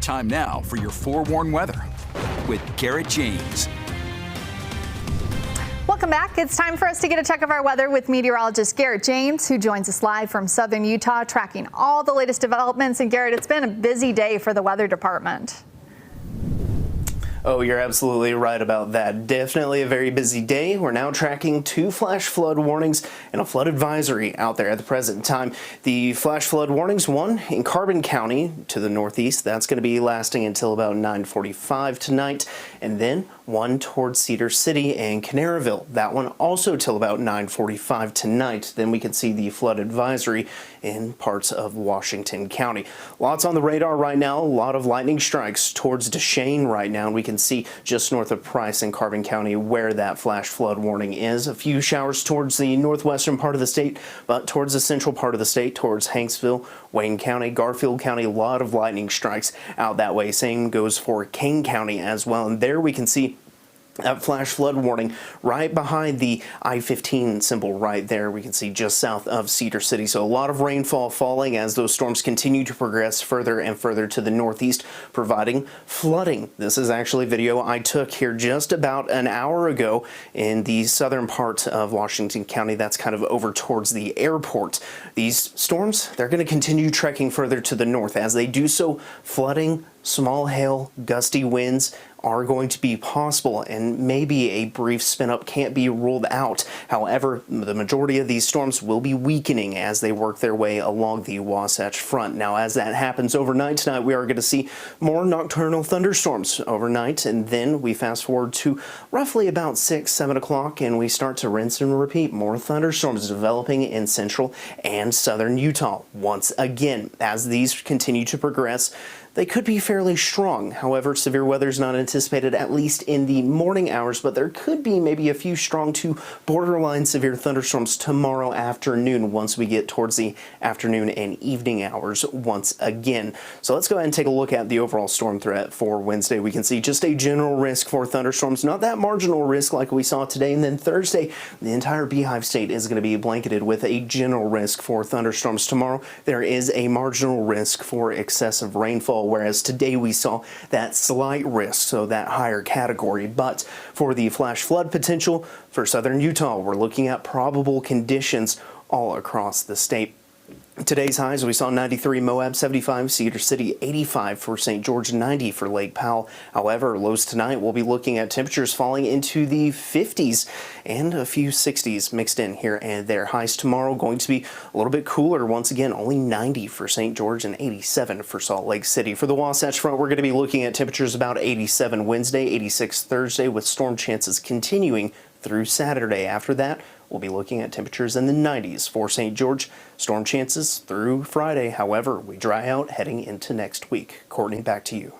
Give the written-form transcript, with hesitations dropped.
Time now for your forewarned weather with Garrett James. Welcome back. It's time for us to get a check of our weather with meteorologist Garrett James, who joins us live from southern Utah, tracking all the latest developments. And Garrett, it's been a busy day for the weather department. Oh, you're absolutely right about that. Definitely a very busy day. We're now tracking 2 flash flood warnings and a flood advisory out there at the present time. The flash flood warnings, one in Carbon County to the northeast. That's going to be lasting until about 9:45 tonight. And then one towards Cedar City and Canaryville. That one also till about 9:45 tonight. Then we can see the flood advisory in parts of Washington County. Lots on the radar right now. A lot of lightning strikes towards Duchesne right now. And we can see just north of Price in Carbon County where that flash flood warning is. A few showers towards the northwestern part of the state, but towards the central part of the state, towards Hanksville, Wayne County, Garfield County, a lot of lightning strikes out that way. Same goes for Kane County as well. And there we can see that flash flood warning right behind the I-15 symbol right there. We can see just south of Cedar City. So a lot of rainfall falling as those storms continue to progress further and further to the northeast, providing flooding. This is actually video I took here just about an hour ago in the southern part of Washington County. That's kind of over towards the airport. These storms, they're going to continue trekking further to the north. As they do so, flooding, small hail, gusty winds are going to be possible, and maybe a brief spin up can't be ruled out. However, the majority of these storms will be weakening as they work their way along the Wasatch Front. Now, as that happens overnight tonight, we are going to see more nocturnal thunderstorms overnight, and then we fast forward to roughly about 6, 7 o'clock, and we start to rinse and repeat. More thunderstorms developing in central and southern Utah. Once again, as these continue to progress, they could be fairly strong. However, severe weather is not anticipated, at least in the morning hours, but there could be maybe a few strong to borderline severe thunderstorms tomorrow afternoon once we get towards the afternoon and evening hours once again. So let's go ahead and take a look at the overall storm threat for Wednesday. We can see just a general risk for thunderstorms, not that marginal risk like we saw today. And then Thursday, the entire Beehive State is going to be blanketed with a general risk for thunderstorms. Tomorrow, there is a marginal risk for excessive rainfall, whereas today we saw that slight risk, so that higher category. But for the flash flood potential for southern Utah, we're looking at probable conditions all across the state. Today's highs, we saw 93 Moab, 75 Cedar City, 85 for St. George, 90 for Lake Powell. However, lows tonight, we'll be looking at temperatures falling into the 50s and a few 60s mixed in here and there. Highs tomorrow going to be a little bit cooler. Once again, only 90 for St. George and 87 for Salt Lake City. For the Wasatch Front, we're going to be looking at temperatures about 87 Wednesday, 86 Thursday, with storm chances continuing through Saturday. After that, we'll be looking at temperatures in the 90s for St. George. Storm chances through Friday. However, we dry out heading into next week. Courtney, back to you.